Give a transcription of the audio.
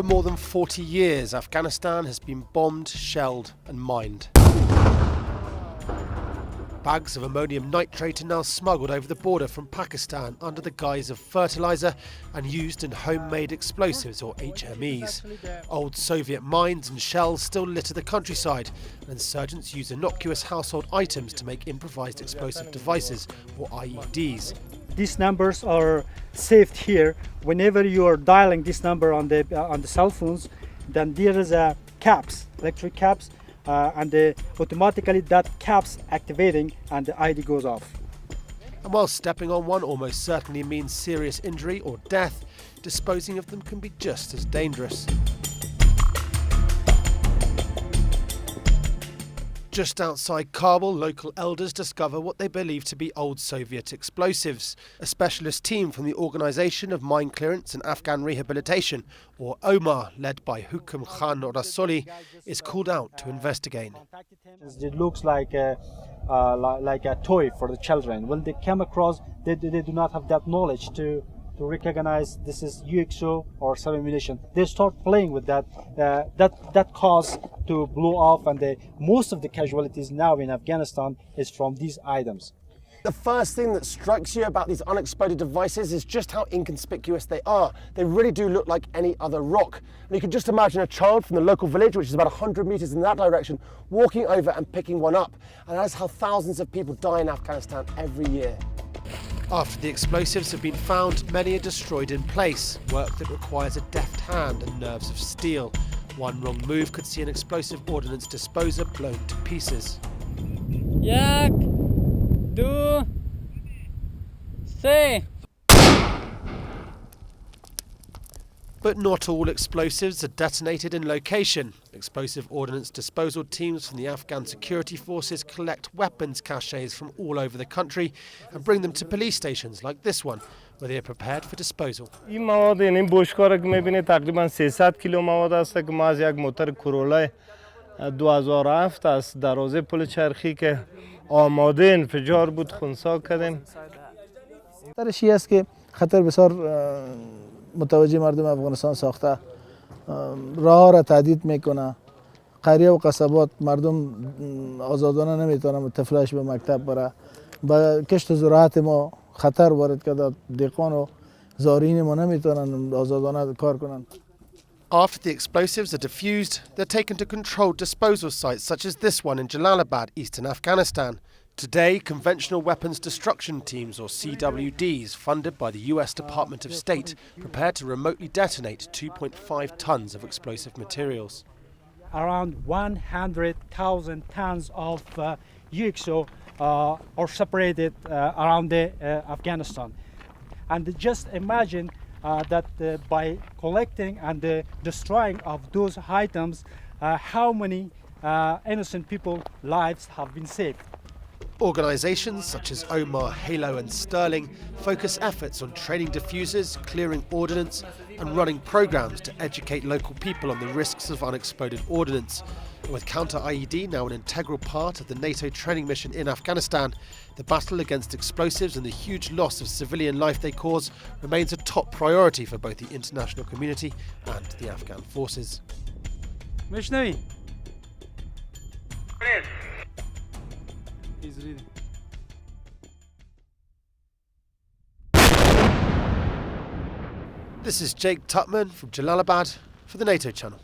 For more than 40 years, Afghanistan has been bombed, shelled and mined. Bags of ammonium nitrate are now smuggled over the border from Pakistan under the guise of fertilizer and used in homemade explosives or HMEs. Old Soviet mines and shells still litter the countryside, and insurgents use innocuous household items to make improvised explosive devices or IEDs. These numbers are saved here. Whenever you are dialing this number on the cell phones, then there is a caps, electric caps, and automatically that caps activating and the ID goes off. And while stepping on one almost certainly means serious injury or death, disposing of them can be just as dangerous. Just outside Kabul, local elders discover what they believe to be old Soviet explosives. A specialist team from the Organisation of Mine Clearance and Afghan Rehabilitation, or OMAR, led by Hukum Khan Rasoli, is called out to investigate. It looks like a toy for the children. When they come across, they do not have that knowledge to recognize this is UXO or sub-ammunition. They start playing with that. That cause to blow off, and most of the casualties now in Afghanistan is from these items. The first thing that strikes you about these unexploded devices is just how inconspicuous they are. They really do look like any other rock. And you can just imagine a child from the local village, which is about 100 meters in that direction, walking over and picking one up. And that is how thousands of people die in Afghanistan every year. After the explosives have been found, many are destroyed in place, work that requires a deft hand and nerves of steel. One wrong move could see an explosive ordnance disposer blown to pieces. Yak, do, say. But not all explosives are detonated in location. Explosive ordnance disposal teams from the Afghan security forces collect weapons caches from all over the country and bring them to police stations like this one, where they are prepared for disposal. این مواد این بشکار که می‌بینید تقریباً 300 کیلو مواد است که ما از یک موتور کرولا 2007 است در حوزه پل چرخی که آماده انفجار بود خنثی کردیم. خطرش این است که خطر بسیار متوجه مردم افغانستان ساخته، راه را تهدید میکنه، قریه و قصبات مردم آزادانه نمیتونن طفلش به مکتب بره، با کشت و زراعت ما خطر وارد کرده، دهقان و زارین ما نمیتونن آزادانه کار کنن. After the explosives are diffused, they're taken to controlled disposal sites such as this one in Jalalabad, eastern Afghanistan. Today, conventional weapons destruction teams, or CWDs, funded by the US Department of State, prepare to remotely detonate 2.5 tons of explosive materials. Around 100,000 tons of UXO are separated around Afghanistan. And just imagine that by collecting and destroying of those items, how many innocent people's lives have been saved. Organisations such as Omar, Halo and Sterling focus efforts on training diffusers, clearing ordnance and running programmes to educate local people on the risks of unexploded ordnance. And with counter-IED now an integral part of the Nato training mission in Afghanistan, the battle against explosives and the huge loss of civilian life they cause remains a top priority for both the international community and the Afghan forces. Mishnavi. This is Jake Tutman from Jalalabad for the NATO channel.